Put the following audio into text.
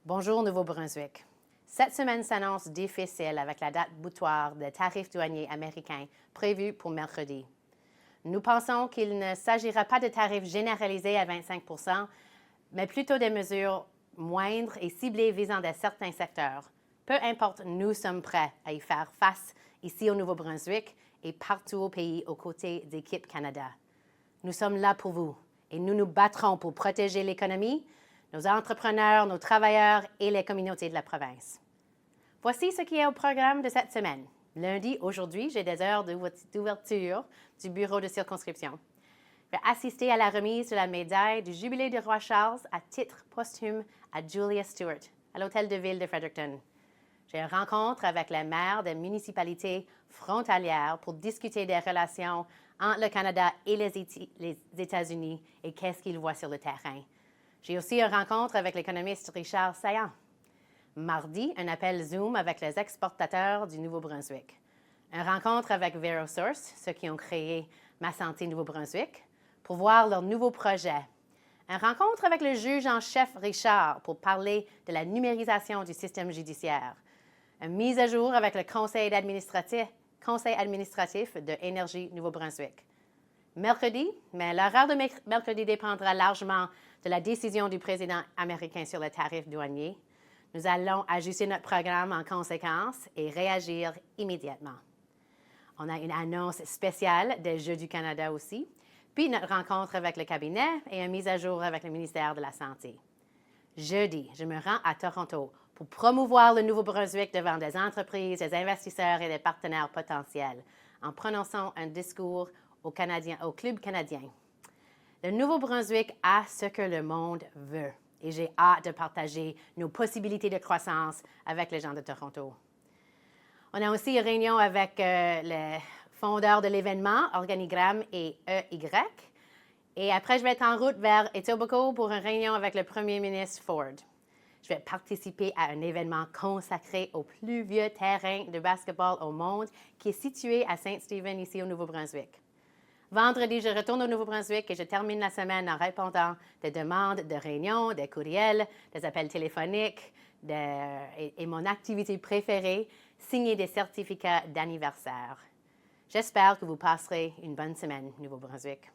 Bonjour Nouveau-Brunswick. Cette semaine s'annonce difficile avec la date butoir des tarifs douaniers américains prévue pour mercredi. Nous pensons qu'il ne s'agira pas de tarifs généralisés à 25 mais plutôt des mesures moindres et ciblées visant certains secteurs. Peu importe, nous sommes prêts à y faire face ici au Nouveau-Brunswick et partout au pays aux côtés d'Équipe Canada. Nous sommes là pour vous et nous nous battrons pour protéger l'économie, nos entrepreneurs, nos travailleurs et les communautés de la province. Voici ce qui est au programme de cette semaine. Lundi, aujourd'hui, j'ai des heures d'ouverture du bureau de circonscription. Je vais assister à la remise de la médaille du Jubilé du roi Charles à titre posthume à Julia Stewart, à l'Hôtel de Ville de Fredericton. J'ai une rencontre avec les maires des municipalités frontalières pour discuter des relations entre le Canada et les États-Unis et qu'est-ce qu'ils voient sur le terrain. J'ai aussi une rencontre avec l'économiste Richard Saillant. Mardi, un appel Zoom avec les exportateurs du Nouveau-Brunswick. Une rencontre avec VeroSource, ceux qui ont créé Ma Santé Nouveau-Brunswick, pour voir leur nouveau projet. Une rencontre avec le juge en chef Richard pour parler de la numérisation du système judiciaire. Une mise à jour avec le conseil administratif de Énergie Nouveau-Brunswick. Mercredi, mais l'horaire de mercredi dépendra largement de la décision du président américain sur les tarifs douaniers. Nous allons ajuster notre programme en conséquence et réagir immédiatement. On a une annonce spéciale des Jeux du Canada aussi, puis notre rencontre avec le cabinet et une mise à jour avec le ministère de la Santé. Jeudi, je me rends à Toronto pour promouvoir le Nouveau-Brunswick devant des entreprises, des investisseurs et des partenaires potentiels en prononçant un discours au Club canadien. Le Nouveau-Brunswick a ce que le monde veut et j'ai hâte de partager nos possibilités de croissance avec les gens de Toronto. On a aussi une réunion avec les fondeurs de l'événement, Organigramme et EY. Et après, je vais être en route vers Etobicoke pour une réunion avec le premier ministre Ford. Je vais participer à un événement consacré au plus vieux terrain de basketball au monde qui est situé à Saint-Stephen, ici au Nouveau-Brunswick. Vendredi, je retourne au Nouveau-Brunswick et je termine la semaine en répondant des demandes de réunions, des courriels, des appels téléphoniques et mon activité préférée, signer des certificats d'anniversaire. J'espère que vous passerez une bonne semaine, Nouveau-Brunswick.